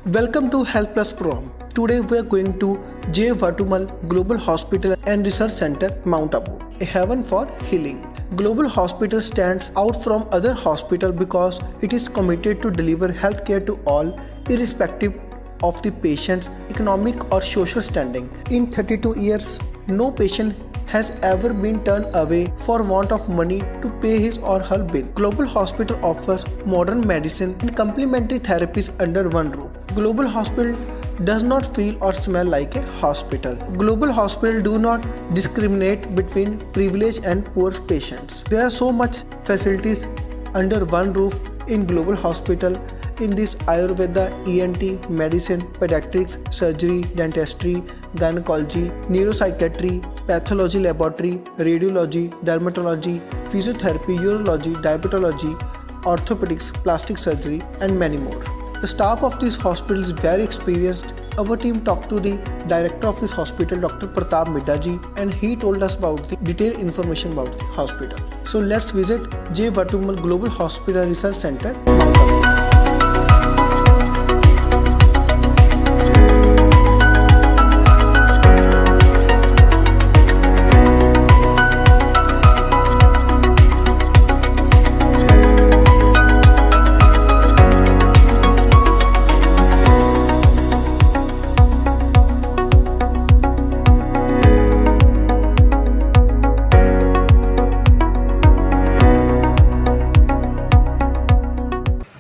Welcome to Health Plus Program. Today we are going to J. Vatumal Global Hospital and Research Center, Mount Abu, a haven for healing. Global Hospital stands out from other hospitals because it is committed to deliver healthcare to all, irrespective of the patient's economic or social standing. In 32 years, no patient has ever been turned away for want of money to pay his or her bill. Global Hospital offers modern medicine and complementary therapies under one roof. Global Hospital does not feel or smell like a hospital. Global Hospital do not discriminate between privileged and poor patients. There are so much facilities under one roof in Global Hospital. In this, Ayurveda, ENT, medicine, pediatrics, surgery, dentistry, gynecology, neuropsychiatry, pathology laboratory, radiology, dermatology, physiotherapy, urology, diabetology, orthopedics, plastic surgery, and many more. The staff of this hospital is very experienced. Our team talked to the director of this hospital, Dr. Pratap Middaji, and he told us about the detailed information about the hospital. So let's visit J. Vatumal Global Hospital Research Center, Mount Abu.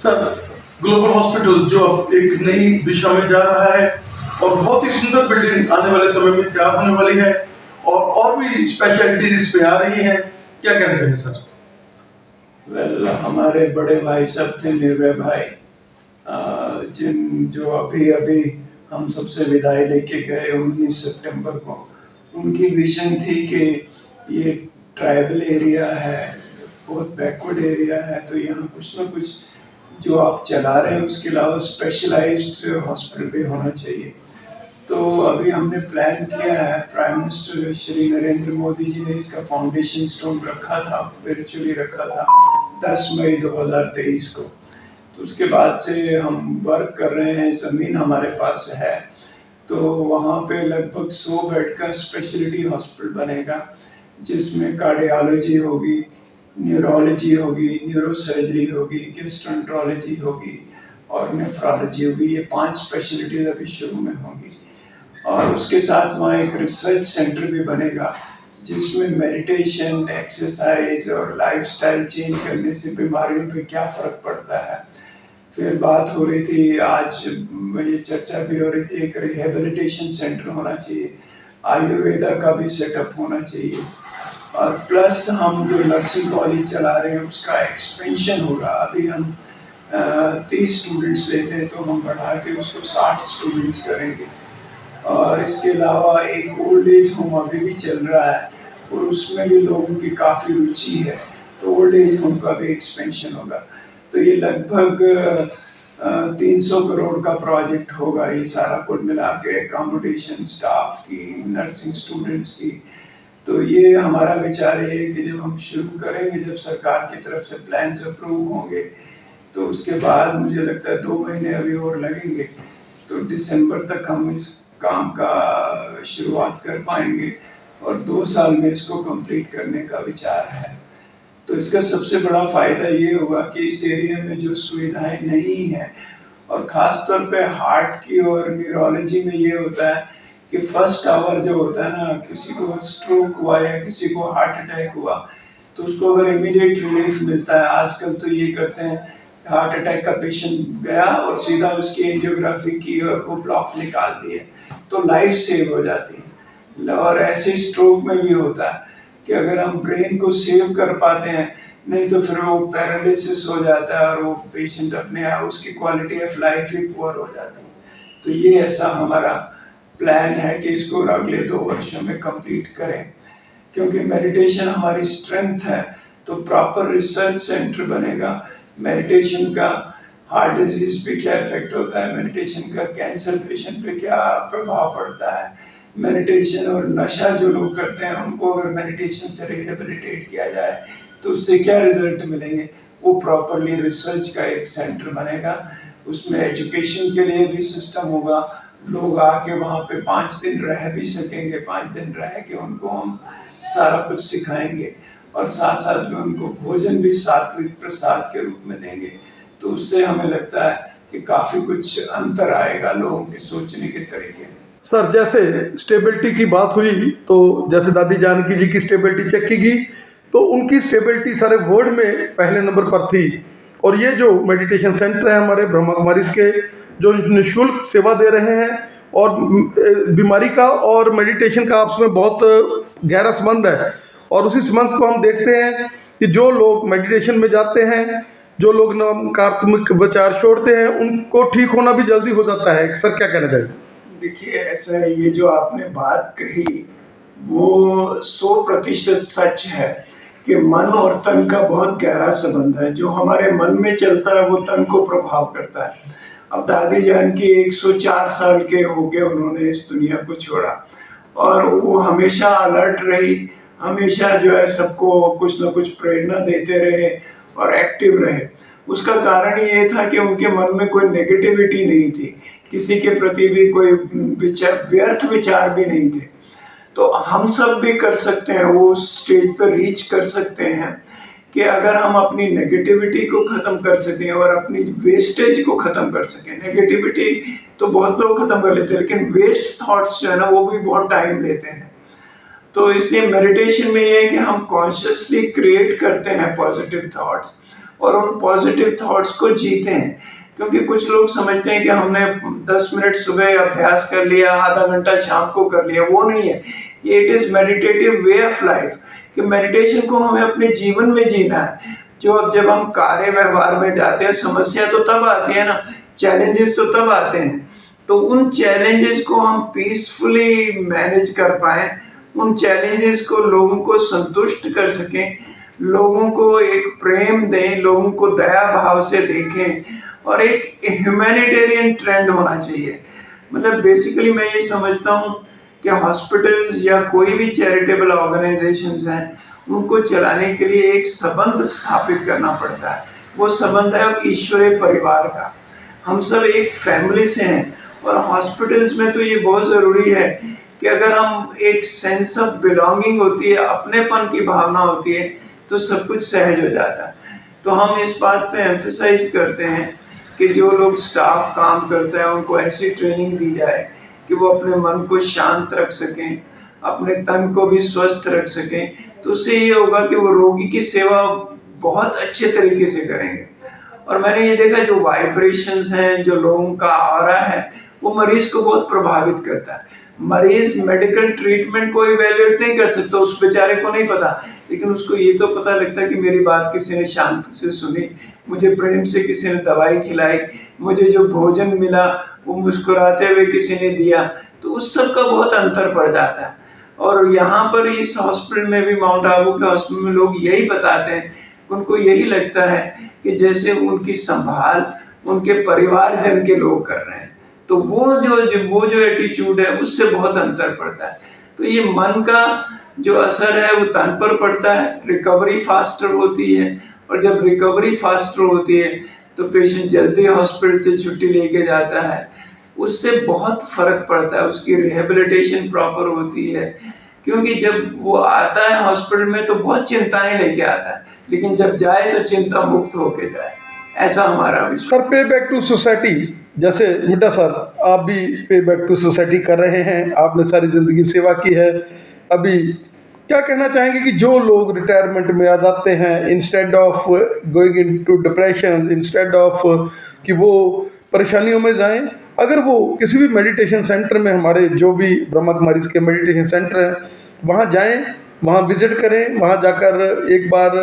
Sir, global hospital जो अब एक नई दिशा में जा रहा है और बहुत ही सुंदर बिल्डिंग आने वाले समय में तैयार होने वाली है और भी स्पेशलिटीज इस पे आ रही हैं, क्या कहना चाहिए सर? हमारे बड़े भाई साहब थे निर्भय भाई, जो अभी अभी हम सबसे विदाई लेके गए 19 सितंबर को। उनकी विजन थी कि ये ट्राइबल एरिया है, बहुत बैकवर्ड एरिया है, तो यहाँ कुछ ना कुछ जो आप चला रहे हैं उसके अलावा स्पेशलाइज्ड हॉस्पिटल भी होना चाहिए। तो अभी हमने प्लान किया है, प्राइम मिनिस्टर श्री नरेंद्र मोदी जी ने इसका फाउंडेशन स्टोन रखा था, वर्चुअली रखा था 10 मई 2023 को। तो उसके बाद से हम वर्क कर रहे हैं, ज़मीन हमारे पास है, तो वहाँ पे लगभग 100 बेड का स्पेशलिटी हॉस्पिटल बनेगा, जिसमें कार्डियोलॉजी होगी, न्यूरोलॉजी होगी, न्यूरोसर्जरी होगी, गैस्ट्रोएंटरोलॉजी होगी और नेफ्रोलॉजी होगी। ये 5 स्पेशलिटीज अभी शुरू में होंगी। और उसके साथ वहाँ एक रिसर्च सेंटर भी बनेगा, जिसमें मेडिटेशन, एक्सरसाइज और लाइफस्टाइल चेंज करने से बीमारियों पे क्या फ़र्क पड़ता है। फिर बात हो रही थी, आज ये चर्चा भी हो रही थी, एक रिहेबिलिटेशन सेंटर होना चाहिए, आयुर्वेदा का भी सेटअप होना चाहिए, और प्लस हम जो नर्सिंग कॉलेज चला रहे हैं उसका एक्सपेंशन होगा। अभी हम 30 स्टूडेंट्स लेते हैं, तो हम बढ़ा के उसको 60 स्टूडेंट्स करेंगे। और इसके अलावा एक ओल्ड एज होम अभी भी चल रहा है और उसमें भी लोगों की काफ़ी रुचि है, तो ओल्ड एज होम का भी एक्सपेंशन होगा। तो ये लगभग 300 करोड़ का प्रोजेक्ट होगा, ये सारा कुल मिला के, अकोमोडेशन, स्टाफ की, नर्सिंग स्टूडेंट्स की। तो ये हमारा विचार ये है कि जब हम शुरू करेंगे, जब सरकार की तरफ से प्लान्स अप्रूव होंगे, तो उसके बाद मुझे लगता है 2 महीने अभी और लगेंगे, तो दिसंबर तक हम इस काम का शुरुआत कर पाएंगे और 2 साल में इसको कंप्लीट करने का विचार है। तो इसका सबसे बड़ा फ़ायदा ये होगा कि इस एरिया में जो सुविधाएं नहीं हैं, और ख़ास तौर पे हार्ट की और न्यूरोलॉजी में ये होता है कि फर्स्ट आवर जो होता है ना, किसी को स्ट्रोक हुआ या किसी को हार्ट अटैक हुआ, तो उसको अगर इमीडिएट रिलीफ मिलता है। आजकल तो ये करते हैं, हार्ट अटैक का पेशेंट गया और सीधा उसकी एंजियोग्राफी की और वो ब्लॉक निकाल दिए, तो लाइफ सेव हो जाती है। और ऐसे स्ट्रोक में भी होता है कि अगर हम ब्रेन को सेव कर पाते हैं, नहीं तो फिर वो पैरालिसिस हो जाता है और वो पेशेंट अपने आप, उसकी quality of life he poor हो जाती है। तो ये ऐसा हमारा प्लान है कि इसको अगले 2 वर्षों में कंप्लीट करें। क्योंकि मेडिटेशन हमारी स्ट्रेंथ है, तो प्रॉपर रिसर्च सेंटर बनेगा मेडिटेशन का। हार्ट डिजीज पे क्या इफेक्ट होता है मेडिटेशन का, कैंसर पेशेंट पे क्या प्रभाव पड़ता है, मेडिटेशन और नशा जो लोग करते हैं उनको अगर मेडिटेशन से रिहेबिलिटेट किया जाए तो उससे क्या रिजल्ट मिलेंगे, वो प्रॉपरली रिसर्च का एक सेंटर बनेगा। उसमें एजुकेशन के लिए भी सिस्टम होगा, लोग आके वहाँ पे 5 दिन रह भी सकेंगे, 5 दिन रह के उनको हम सारा कुछ सिखाएंगे और साथ साथ में उनको भोजन भी सात्विक प्रसाद के रूप में देंगे। तो उससे हमें लगता है कि काफ़ी कुछ अंतर आएगा लोगों के सोचने के तरीके में। सर, जैसे स्टेबिलिटी की बात हुई तो जैसे दादी जानकी जी की स्टेबिलिटी चेक की गई तो उनकी स्टेबिलिटी सारे वर्ल्ड में पहले नंबर पर थी। और ये जो मेडिटेशन सेंटर है हमारे ब्रह्मा कुमारीज के, जो निःशुल्क सेवा दे रहे हैं और बीमारी का और मेडिटेशन का आपस में बहुत गहरा संबंध है। और उसी संबंध को हम देखते हैं कि जो लोग मेडिटेशन में जाते हैं, जो लोग नकारात्मक विचार छोड़ते हैं, उनको ठीक होना भी जल्दी हो जाता है। सर, क्या कहना चाहिए? देखिए, ऐसा है, ये जो आपने बात कही वो 100% सच है कि मन और तन का बहुत गहरा संबंध है। जो हमारे मन में चलता है वो तन को प्रभाव करता है। अब दादी जानकी 104 साल के हो गए, उन्होंने इस दुनिया को छोड़ा और वो हमेशा अलर्ट रही, हमेशा जो है सबको कुछ न कुछ प्रेरणा देते रहे और एक्टिव रहे। उसका कारण ये था कि उनके मन में कोई नेगेटिविटी नहीं थी, किसी के प्रति भी कोई व्यर्थ विचार भी नहीं थे। तो हम सब भी कर सकते हैं, वो स्टेज पर रीच कर सकते हैं कि अगर हम अपनी नेगेटिविटी को ख़त्म कर सकें और अपनी वेस्टेज को ख़त्म कर सकें। नेगेटिविटी तो बहुत लोग ख़त्म कर लेते हैं, लेकिन वेस्ट थॉट्स जो है ना वो भी बहुत टाइम लेते हैं। तो इसलिए मेडिटेशन में ये है कि हम कॉन्शियसली क्रिएट करते हैं पॉजिटिव थॉट्स और उन पॉजिटिव थॉट्स को जीते हैं। क्योंकि कुछ लोग समझते हैं कि हमने 10 मिनट सुबह अभ्यास कर लिया, आधा घंटा शाम को कर लिया, वो नहीं है। ये it is meditative way of life कि मेडिटेशन को हमें अपने जीवन में जीना है। जब हम कार्य व्यवहार में जाते हैं, समस्या तो तब आती है ना, चैलेंजेस तो तब आते हैं। तो उन चैलेंजेस को हम पीसफुली मैनेज कर पाएँ, उन चैलेंजेस को लोगों को संतुष्ट कर सकें, लोगों को एक प्रेम दें, लोगों को दया भाव से देखें और एक ह्यूमैनिटेरियन ट्रेंड होना चाहिए। मतलब बेसिकली मैं ये समझता हूँ कि हॉस्पिटल्स या कोई भी चैरिटेबल ऑर्गेनाइजेशंस हैं, उनको चलाने के लिए एक संबंध स्थापित करना पड़ता है। वो संबंध है अब ईश्वरीय परिवार का। हम सब एक फैमिली से हैं और हॉस्पिटल्स में तो ये बहुत ज़रूरी है कि अगर हम एक सेंस ऑफ बिलोंगिंग होती है, अपनेपन की भावना होती है, तो सब कुछ सहज हो जाता है। तो हम इस बात पे एम्फसाइज करते हैं कि जो लोग स्टाफ काम करते हैं उनको ऐसी ट्रेनिंग दी जाए कि वो अपने मन को शांत रख सकें, अपने तन को भी स्वस्थ रख सकें। तो उससे ये होगा कि वो रोगी की सेवा बहुत अच्छे तरीके से करेंगे। और मैंने ये देखा जो वाइब्रेशंस हैं, जो लोगों का ऑरा है, वो मरीज को बहुत प्रभावित करता है। मरीज मेडिकल ट्रीटमेंट को इवैल्यूएट नहीं कर सकता, उस बेचारे को नहीं पता, लेकिन उसको ये तो पता लगता है कि मेरी बात किसी ने शांति से सुनी, मुझे प्रेम से किसी ने दवाई खिलाई, मुझे जो भोजन मिला वो मुस्कुराते हुए किसी ने दिया। तो उस सब का बहुत अंतर पड़ जाता है। और यहाँ पर इस हॉस्पिटल में भी, माउंट आबू के हॉस्पिटल में लोग यही बताते हैं, उनको यही लगता है कि जैसे उनकी संभाल उनके परिवारजन के लोग कर रहे हैं। तो वो जो एटीट्यूड है उससे बहुत अंतर पड़ता है। तो ये मन का जो असर है वो तन पर पड़ता है, रिकवरी फास्टर होती है और जब रिकवरी फास्टर होती है तो पेशेंट जल्दी हॉस्पिटल से छुट्टी लेके जाता है, उससे बहुत फर्क पड़ता है, उसकी रिहेबिलिटेशन प्रॉपर होती है। क्योंकि जब वो आता है हॉस्पिटल में तो बहुत चिंताएं लेके आता है, लेकिन जब जाए तो चिंता मुक्त होके जाए, ऐसा हमारा विश्वास। सर, पे बैक टू सोसाइटी, जैसे मिड्डा सर आप भी पे बैक टू सोसाइटी कर रहे हैं, आपने सारी ज़िंदगी सेवा की है। अभी क्या कहना चाहेंगे कि जो लोग रिटायरमेंट में आ जाते हैं, instead of going into depression, instead of कि वो परेशानियों में जाएं, अगर वो किसी भी मेडिटेशन सेंटर में, हमारे जो भी ब्रह्मा कुमारीज के मेडिटेशन सेंटर हैं, वहाँ जाएं, वहाँ विजिट करें, वहाँ जाकर एक बार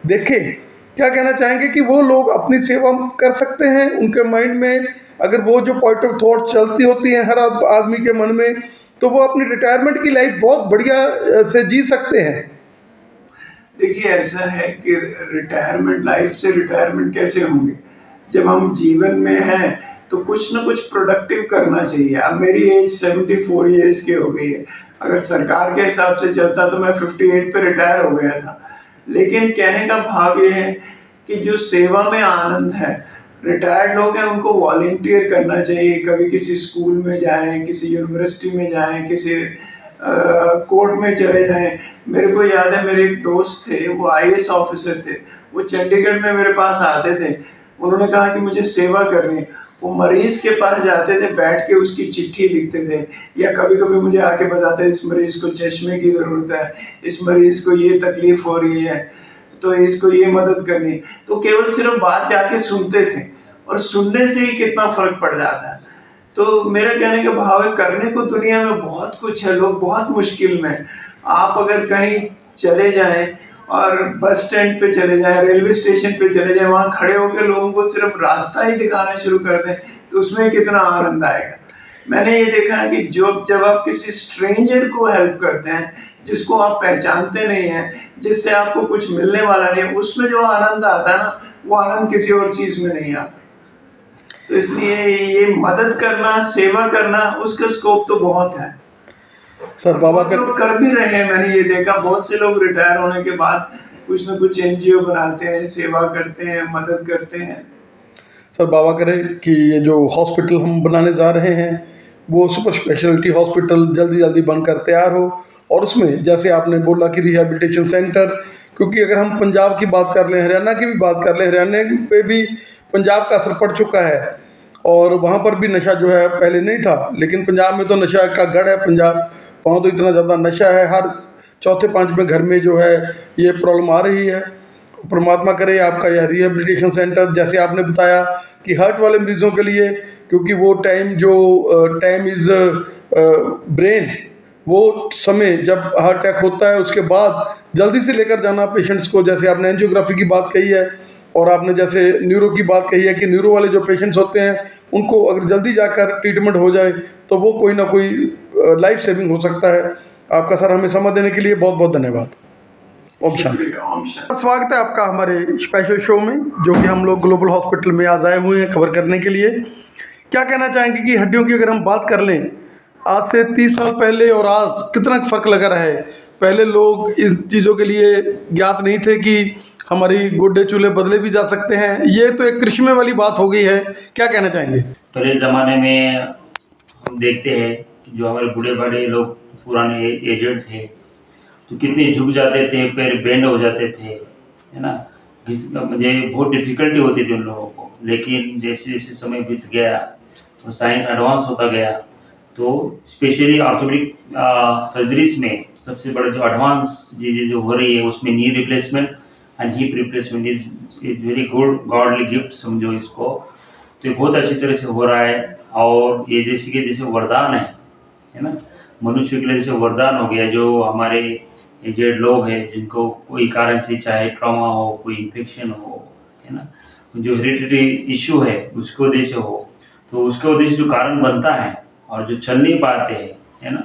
देखें, क्या कहना चाहेंगे कि वो लोग अपनी सेवा कर सकते हैं? उनके माइंड में अगर वो जो पॉजिटिव थॉट चलती होती हैं हर आदमी के मन में, तो वो अपनी रिटायरमेंट की लाइफ बहुत बढ़िया से जी सकते हैं। देखिए, ऐसा है कि रिटायरमेंट लाइफ से रिटायरमेंट कैसे होंगे? जब हम जीवन में हैं तो कुछ ना कुछ प्रोडक्टिव करना चाहिए। अब मेरी एज 74 ईयर्स की हो गई है। अगर सरकार के हिसाब से चलता तो मैं 58 पे रिटायर हो गया था। लेकिन कहने का भाव ये है कि जो सेवा में आनंद है, रिटायर्ड लोग हैं उनको वॉलंटियर करना चाहिए, कभी किसी स्कूल में जाएं, किसी यूनिवर्सिटी में जाएं, किसी कोर्ट में चले जाएं। मेरे को याद है मेरे एक दोस्त थे, वो आईएएस ऑफिसर थे, वो चंडीगढ़ में मेरे पास आते थे। उन्होंने कहा कि मुझे सेवा करनी है। वो मरीज के पास जाते थे, बैठ के उसकी चिट्ठी लिखते थे, या कभी कभी मुझे आके बताते थे इस मरीज को चश्मे की ज़रूरत है, इस मरीज को ये तकलीफ हो रही है, तो इसको ये मदद करनी। तो केवल सिर्फ बात जाके सुनते थे, और सुनने से ही कितना फर्क पड़ जाता है। तो मेरा कहने का भाव है, करने को दुनिया में बहुत कुछ है, लोग बहुत मुश्किल में। आप अगर कहीं चले जाएं और बस स्टैंड पे चले जाएं, रेलवे स्टेशन पे चले जाएं, वहाँ खड़े होकर लोगों को सिर्फ रास्ता ही दिखाना शुरू कर दें, तो उसमें कितना आनंद आएगा। मैंने ये देखा है कि जब आप किसी स्ट्रेंजर को हेल्प करते हैं, जिसको आप पहचानते नहीं हैं, जिससे आपको कुछ मिलने वाला नहीं है, उसमें जो आनंद आता है ना, वो आनंद किसी और चीज़ में नहीं आता। तो इसलिए ये मदद करना, सेवा करना, उसका स्कोप तो बहुत है। सर बाबा लोग कर भी रहे हैं। मैंने ये देखा, बहुत से लोग रिटायर होने के बाद कुछ न कुछ एनजीओ बनाते हैं, सेवा करते हैं, मदद करते हैं। सर बाबा करे कि ये जो हॉस्पिटल हम बनाने जा रहे हैं वो सुपर स्पेशलिटी हॉस्पिटल जल्दी जल्दी बनकर तैयार हो, और उसमें जैसे आपने बोला कि रिहैबिलिटेशन सेंटर, क्योंकि अगर हम पंजाब की बात कर लें, हरियाणा की भी बात कर लें, हरियाणा पे भी पंजाब का असर पड़ चुका है, और वहाँ पर भी नशा जो है पहले नहीं था, लेकिन पंजाब में तो नशा का गढ़ है पंजाब। वहाँ तो इतना ज़्यादा नशा है, हर चौथे पाँचवें घर में जो है ये प्रॉब्लम आ रही है। परमात्मा करे आपका यह रिहेबिलिटेशन सेंटर, जैसे आपने बताया कि हार्ट वाले मरीजों के लिए, क्योंकि वो टाइम इज़ ब्रेन, वो समय जब हार्ट अटैक होता है उसके बाद जल्दी से लेकर जाना पेशेंट्स को, जैसे आपने एंजियोग्राफी की बात कही है, और आपने जैसे न्यूरो की बात कही है कि न्यूरो वाले जो पेशेंट्स होते हैं उनको अगर जल्दी जाकर ट्रीटमेंट हो जाए तो वो कोई ना कोई लाइफ सेविंग हो सकता है। आपका सर हमें समय देने के लिए बहुत बहुत धन्यवाद। ओम शांति। स्वागत है आपका हमारे स्पेशल शो में, जो कि हम लोग ग्लोबल हॉस्पिटल में आज आए हुए हैं कवर करने के लिए। क्या कहना चाहेंगे कि हड्डियों की अगर हम बात कर लें, आज से 30 साल पहले और आज कितना फ़र्क लगा रहा है। पहले लोग इस चीज़ों के लिए ज्ञात नहीं थे कि हमारी गोड्डे चूल्हे बदले भी जा सकते हैं। ये तो एक करिश्मे वाली बात हो गई है, क्या कहना चाहेंगे? पहले ज़माने में हम देखते हैं कि जो हमारे बूढ़े बड़े लोग पुराने एजेड थे तो कितने झुक जाते थे, पैर बेंड हो जाते थे, है ना। मुझे बहुत डिफ़िकल्टी होती थी उन लोगों को। लेकिन जैसे जैसे समय बीत गया तो साइंस एडवांस होता गया, तो स्पेशली ऑर्थोपेडिक सर्जरीज में सबसे बड़ा जो एडवांस चीज़ें जो हो रही है उसमें knee replacement and hip replacement is very good godly gift समझो इसको। तो ये बहुत अच्छी तरह से हो रहा है, और ये जैसे वरदान है ना, मनुष्य के लिए जैसे वरदान हो गया। जो हमारे एजेड लोग हैं जिनको कोई कारण से, चाहे ट्रॉमा हो, कोई इन्फेक्शन हो, है ना, जो हेरिडिटरी इशू है उसकी वजह से हो, तो उसके वजह से जो कारण बनता है और जो चल नहीं पाते हैं, है ना,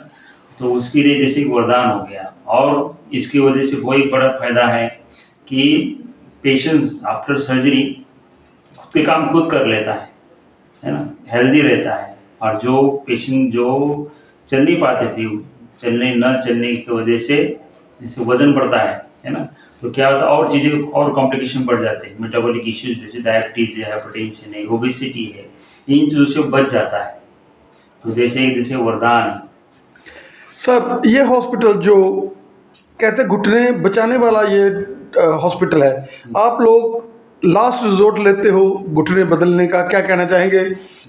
तो उसके लिए जैसे वरदान हो गया। और इसकी वजह से वही बड़ा फायदा है कि पेशेंट्स आफ्टर सर्जरी खुद के काम खुद कर लेता है ना, हेल्दी रहता है। और जो पेशेंट जो चल नहीं पाते थे, चलने की वजह से जैसे वजन बढ़ता है ना, तो क्या होता है और चीज़ें और कॉम्प्लिकेशन बढ़ जाते हैं। मेटाबॉलिक इश्यूज जैसे डायबिटीज़ है, हाइपरटेंशन है, ओबेसिटी है, इन चीज़ों से बच जाता है। तो जैसे वरदान है। सर ये हॉस्पिटल जो कहते घुटने बचाने वाला ये हॉस्पिटल है, आप लोग लास्ट रिजोर्ट लेते हो घुटने बदलने का, क्या कहना चाहेंगे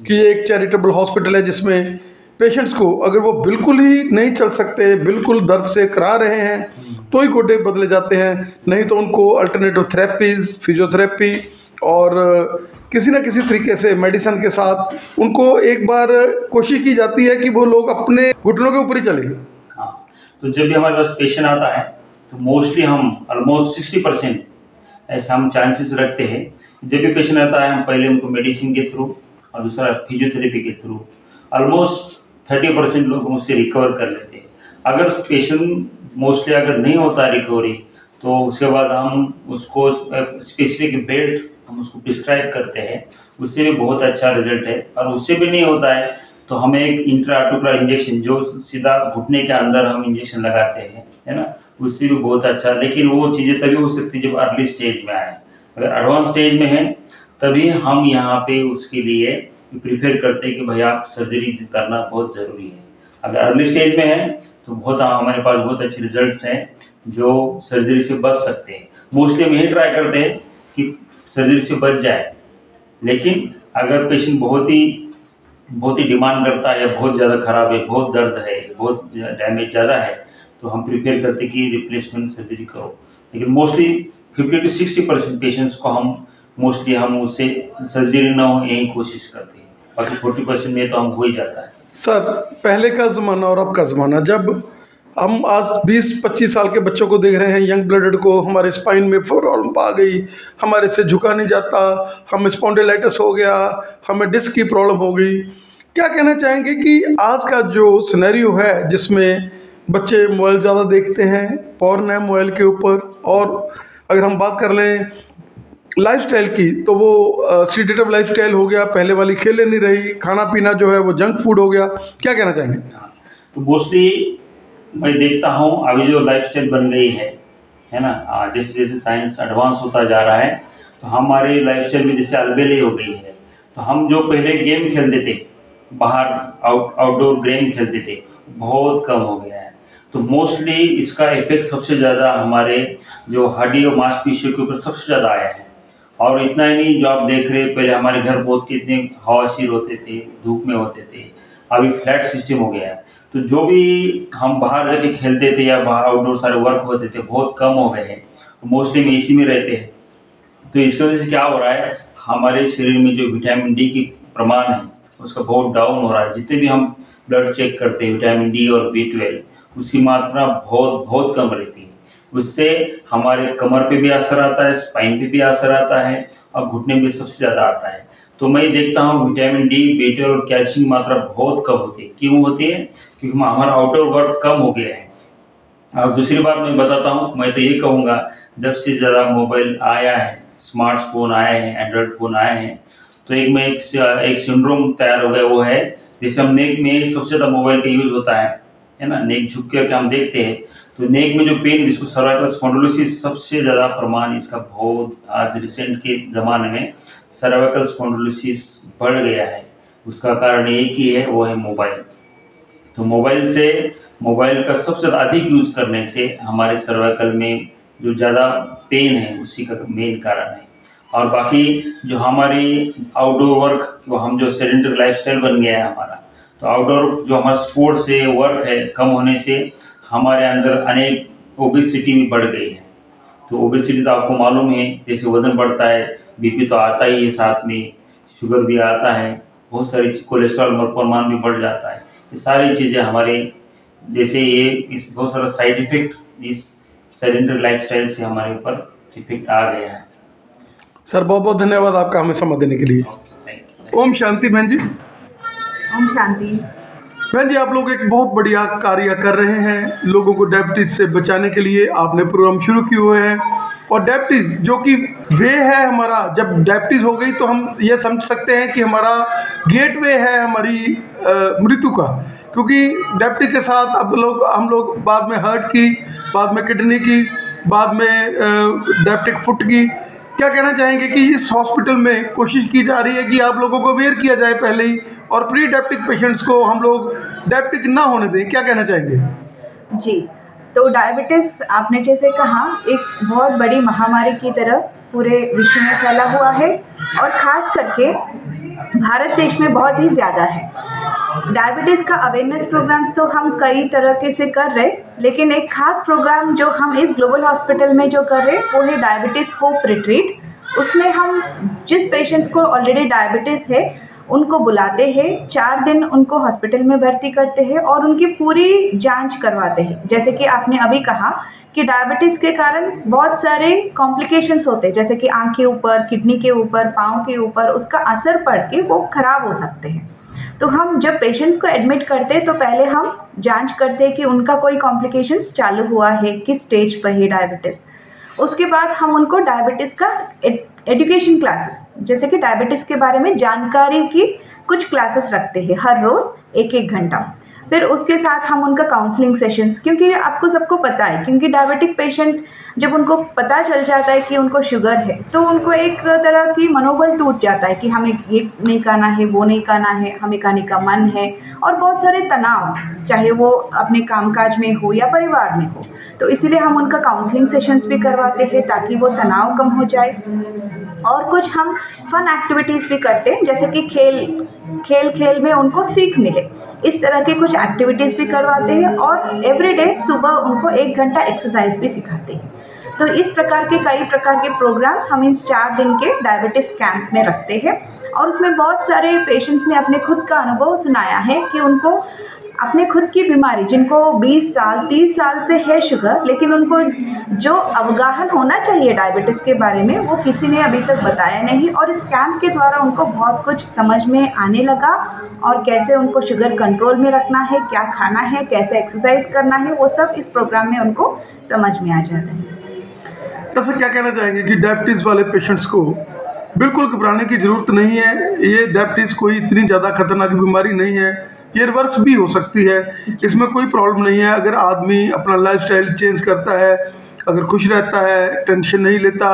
कि ये एक चैरिटेबल हॉस्पिटल है जिसमें पेशेंट्स को अगर वो बिल्कुल ही नहीं चल सकते, बिल्कुल दर्द से करा रहे हैं तो ही गोड्डे बदले जाते हैं, नहीं तो उनको अल्टरनेटिव थेरेपीज, फिजियोथेरेपी और किसी न किसी तरीके से मेडिसिन के साथ उनको एक बार कोशिश की जाती है कि वो लोग अपने घुटनों के ऊपर ही चले। हाँ, तो जब भी हमारे पास पेशेंट आता है तो मोस्टली हम ऑलमोस्ट 60% ऐसा हम चांसेस रखते हैं। जब भी पेशेंट आता है हम पहले उनको मेडिसिन के थ्रू और दूसरा फिजियोथेरेपी के थ्रू ऑलमोस्ट 30% लोग उससे रिकवर कर लेते हैं। अगर पेशेंट मोस्टली अगर नहीं होता रिकवरी, तो उसके बाद हम उसको स्पेसिफिक बेल्ट हम उसको प्रिस्क्राइब करते हैं, उससे भी बहुत अच्छा रिजल्ट है। और उससे भी नहीं होता है तो हमें एक इंट्राआर्टिकुलर इंजेक्शन जो सीधा घुटने के अंदर हम इंजेक्शन लगाते हैं, है ना, उससे भी बहुत अच्छा। लेकिन वो चीज़ें तभी हो सकती है जब अर्ली स्टेज में आए। अगर एडवांस स्टेज में है तभी हम यहाँ पे उसके लिए प्रिपेयर करते हैं कि भाई आप सर्जरी करना बहुत ज़रूरी है। अगर अर्ली स्टेज में है तो बहुत हमारे पास बहुत अच्छे रिजल्ट्स हैं जो सर्जरी से बच सकते हैं। मोस्टली हम यही ट्राई करते हैं कि सर्जरी से बच जाए, लेकिन अगर पेशेंट बहुत ही डिमांड करता है या बहुत ज़्यादा ख़राब है, बहुत दर्द है, बहुत डैमेज ज़्यादा है, तो हम प्रिपेयर करते हैं कि रिप्लेसमेंट सर्जरी करो। लेकिन मोस्टली 50 to 60% पेशेंट्स को हम उससे सर्जरी ना हो यही कोशिश करते हैं, बाकी 40% में तो हम हो ही जाता है। सर, पहले का ज़माना और अब का ज़माना, जब हम आज 20-25 साल के बच्चों को देख रहे हैं, यंग ब्लडेड को, हमारे स्पाइन में प्रॉब्लम आ गई, हमारे से झुका नहीं जाता, हमें स्पॉन्डिलाइटिस हो गया, हमें डिस्क की प्रॉब्लम हो गई। क्या कहना चाहेंगे कि आज का जो सिनेरियो है जिसमें बच्चे मोबाइल ज़्यादा देखते हैं, पॉर्न है मोबाइल के ऊपर, और अगर हम बात कर लें लाइफस्टाइल की तो वो सीडेटिव लाइफस्टाइल हो गया, पहले वाली खेलें नहीं रही, खाना पीना जो है वो जंक फूड हो गया, क्या कहना चाहेंगे? तो मोस्टली मैं देखता हूँ अभी जो लाइफस्टाइल बन गई है ना, जैसे जैसे साइंस एडवांस होता जा रहा है तो हमारे लाइफस्टाइल में जैसे अलबेली हो गई है। तो हम जो पहले गेम खेलते थे, बाहर आउटडोर गेम खेलते थे, बहुत कम हो गया है। तो मोस्टली इसका इफेक्ट सबसे ज़्यादा हमारे जो हड्डी और मांसपेशियों के ऊपर सबसे ज़्यादा आया है। और इतना ही नहीं, जो आप देख रहे हैं, पहले हमारे घर बहुत कितने हवाशीर होते थे, धूप में होते थे, अभी फ्लैट सिस्टम हो गया है। तो जो भी हम बाहर जाके खेलते थे या बाहर आउटडोर सारे वर्क होते थे, बहुत कम हो गए हैं। मोस्टली हम एसी में रहते हैं, तो इसकी वजह से क्या हो रहा है, हमारे शरीर में जो विटामिन डी की प्रमाण है उसका बहुत डाउन हो रहा है। जितने भी हम ब्लड चेक करते हैं, विटामिन डी और B12 उसकी मात्रा बहुत बहुत कम रहती है। उससे हमारे कमर पे भी असर आता है, स्पाइन पे भी असर आता है, और घुटने में सबसे ज़्यादा आता है। तो मैं देखता हूँ विटामिन डी, B12 और कैल्शियम की मात्रा बहुत कम होती है। क्यों होती है? क्योंकि हमारा आउटडोर वर्क कम हो गया है। और दूसरी बात मैं बताता हूँ, मैं तो ये कहूँगा, जब से ज़्यादा मोबाइल आया है, स्मार्टफोन आए हैं, एंड्रॉयड फ़ोन आए हैं, तो एक सिंड्रोम तैयार हो गया। वो है जैसे हम नेक में सबसे ज़्यादा मोबाइल का यूज़ होता है ना, नेक झुक करके हम देखते हैं, तो नेक में जो पेन जिसको सर्वाइकल स्पॉन्डिलोसिस, सबसे ज़्यादा प्रमाण इसका बहुत आज रिसेंट के ज़माने में सर्वाइकल स्पॉन्डिलोसिस बढ़ गया है। उसका कारण एक ही है, वो है मोबाइल। तो मोबाइल का सबसे ज़्यादा अधिक यूज़ करने से हमारे सर्वाइकल में जो ज़्यादा पेन है उसी का मेन कारण है। और बाकी जो हमारी आउटडोर वर्क, जो हम जो सेडेंटरी लाइफस्टाइल बन गया है हमारा, तो आउटडोर जो हमारा स्पोर्ट्स से वर्क है कम होने से हमारे अंदर अनेक ओबेसिटी भी बढ़ गई है। तो ओबेसिटी तो आपको मालूम है, जैसे वज़न बढ़ता है, बीपी तो आता ही है, साथ में शुगर भी आता है, बहुत सारी कोलेस्ट्रॉल प्रमाण भी बढ़ जाता है। ये सारी चीज़ें हमारे जैसे इस बहुत सारा साइड इफेक्ट इस सेडेंटरी लाइफस्टाइल से हमारे ऊपर इफेक्ट आ गया है। सर, बहुत बहुत धन्यवाद आपका हमें समय देने के लिए। Thank you. ओम शांति बहन जी। ओम शांति। बहन जी, आप लोग एक बहुत बढ़िया कार्य कर रहे हैं लोगों को डायबिटीज से बचाने के लिए। आपने प्रोग्राम शुरू किए हुए हैं, और डायबिटीज जो कि वे है हमारा, जब डायबिटीज हो गई तो हम ये समझ सकते हैं कि हमारा गेटवे है हमारी मृत्यु का। क्योंकि डायबिटीज के साथ अब हम लोग बाद में हार्ट की, बाद में किडनी की, बाद में डायबिटिक फुट की। क्या कहना चाहेंगे कि इस हॉस्पिटल में कोशिश की जा रही है कि आप लोगों को अवेयर किया जाए पहले ही, और प्री डायबिटिक पेशेंट्स को हम लोग डायबिटिक ना होने दें? क्या कहना चाहेंगे? जी, तो डायबिटीज़ आपने जैसे कहा एक बहुत बड़ी महामारी की तरह पूरे विश्व में फैला हुआ है, और ख़ास करके भारत देश में बहुत ही ज़्यादा है। डायबिटीज़ का अवेयरनेस प्रोग्राम्स तो हम कई तरह के से कर रहे, लेकिन एक ख़ास प्रोग्राम जो हम इस ग्लोबल हॉस्पिटल में जो कर रहे वो है डायबिटीज़ होप रिट्रीट। उसमें हम जिस पेशेंट्स को ऑलरेडी डायबिटीज़ है उनको बुलाते हैं, 4 दिन उनको हॉस्पिटल में भर्ती करते हैं और उनकी पूरी जांच करवाते हैं। जैसे कि आपने अभी कहा कि डायबिटीज़ के कारण बहुत सारे कॉम्प्लिकेशंस होते हैं, जैसे कि आँख के ऊपर, किडनी के ऊपर, पाँव के ऊपर उसका असर पड़ के वो ख़राब हो सकते हैं। तो हम जब पेशेंट्स को एडमिट करते हैं तो पहले हम जांच करते हैं कि उनका कोई कॉम्प्लिकेशंस चालू हुआ है, किस स्टेज पर है डायबिटीज़। उसके बाद हम उनको डायबिटीज़ का एजुकेशन क्लासेस, जैसे कि डायबिटीज़ के बारे में जानकारी की कुछ क्लासेस रखते हैं हर रोज़ 1-1 घंटा। फिर उसके साथ हम उनका काउंसलिंग सेशंस, क्योंकि आपको सबको पता है, क्योंकि डायबिटिक पेशेंट जब उनको पता चल जाता है कि उनको शुगर है तो उनको एक तरह की मनोबल टूट जाता है कि हमें ये नहीं खाना है, वो नहीं खाना है, हमें खाने का मन है, और बहुत सारे तनाव, चाहे वो अपने कामकाज में हो या परिवार में हो। तो इसीलिए हम उनका काउंसलिंग सेशंस भी करवाते हैं ताकि वो तनाव कम हो जाए। और कुछ हम फन एक्टिविटीज़ भी करते हैं, जैसे कि खेल में उनको सीख मिले, इस तरह के कुछ एक्टिविटीज़ भी करवाते हैं। और एवरीडे सुबह उनको 1 घंटा एक्सरसाइज भी सिखाते हैं। तो इस प्रकार के कई प्रकार के प्रोग्राम्स हम इन 4 दिन के डायबिटीज़ कैंप में रखते हैं। और उसमें बहुत सारे पेशेंट्स ने अपने खुद का अनुभव सुनाया है कि उनको अपने खुद की बीमारी, जिनको 20 साल 30 साल से है शुगर, लेकिन उनको जो अवगाहन होना चाहिए डायबिटीज़ के बारे में वो किसी ने अभी तक बताया नहीं। और इस कैंप के द्वारा उनको बहुत कुछ समझ में आने लगा, और कैसे उनको शुगर कंट्रोल में रखना है, क्या खाना है, कैसे एक्सरसाइज करना है, वो सब इस प्रोग्राम में उनको समझ में आ जाता है। ऐसा क्या कहना चाहेंगे कि डायबिटीज़ वाले पेशेंट्स को बिल्कुल घबराने की ज़रूरत नहीं है? ये डायबिटीज़ कोई इतनी ज़्यादा खतरनाक बीमारी नहीं है, ये रिवर्स भी हो सकती है, इसमें कोई प्रॉब्लम नहीं है। अगर आदमी अपना लाइफस्टाइल चेंज करता है, अगर खुश रहता है, टेंशन नहीं लेता,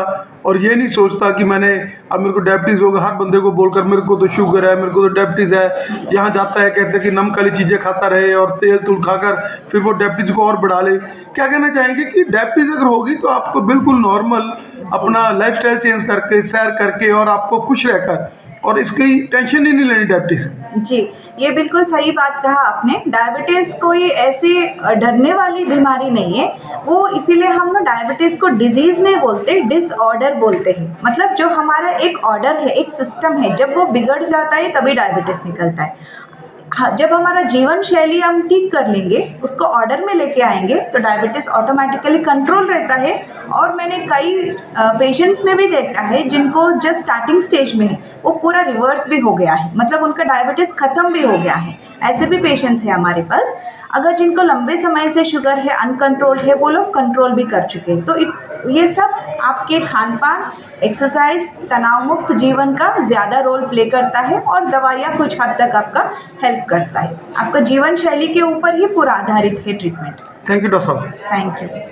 और ये नहीं सोचता कि अब मेरे को डायबिटीज़ होगा, हर बंदे को बोलकर मेरे को तो शुगर है, मेरे को तो डायबिटीज़ है, यहाँ जाता है कहते हैं कि नमक वाली चीज़ें खाता रहे और तेल तूल खाकर फिर वो डायबिटीज़ को और बढ़ा ले। क्या कहना चाहेंगे कि डायबिटीज़ अगर होगी तो आपको बिल्कुल नॉर्मल अपना लाइफस्टाइल चेंज करके, सैर करके, और आपको खुश रहकर, और इसकी टेंशन ही नहीं लेनी डायबिटीज़ की? जी, ये बिल्कुल सही बात कहा आपने। डायबिटीज़ कोई ऐसी डरने वाली बीमारी नहीं है, वो इसीलिए हम ना डायबिटीज़ को डिजीज़ नहीं बोलते, डिसऑर्डर बोलते हैं। मतलब जो हमारा एक ऑर्डर है, एक सिस्टम है, जब वो बिगड़ जाता है तभी डायबिटीज़ निकलता है। हाँ, जब हमारा जीवन शैली हम ठीक कर लेंगे, उसको ऑर्डर में लेके आएंगे, तो डायबिटीज़ ऑटोमेटिकली कंट्रोल रहता है। और मैंने कई पेशेंट्स में भी देखा है जिनको जस्ट स्टार्टिंग स्टेज में है, वो पूरा रिवर्स भी हो गया है, मतलब उनका डायबिटीज़ ख़त्म भी हो गया है। ऐसे भी पेशेंट्स हैं हमारे पास। अगर जिनको लंबे समय से शुगर है, अनकंट्रोल्ड है, वो लोग कंट्रोल भी कर चुके हैं। तो ये सब आपके खान पान, एक्सरसाइज, तनाव मुक्त जीवन का ज़्यादा रोल प्ले करता है, और दवाइयाँ कुछ हद तक आपका हेल्प करता है। आपका जीवन शैली के ऊपर ही पूरा आधारित है ट्रीटमेंट। थैंक यू डॉक्टर साहब। Thank you.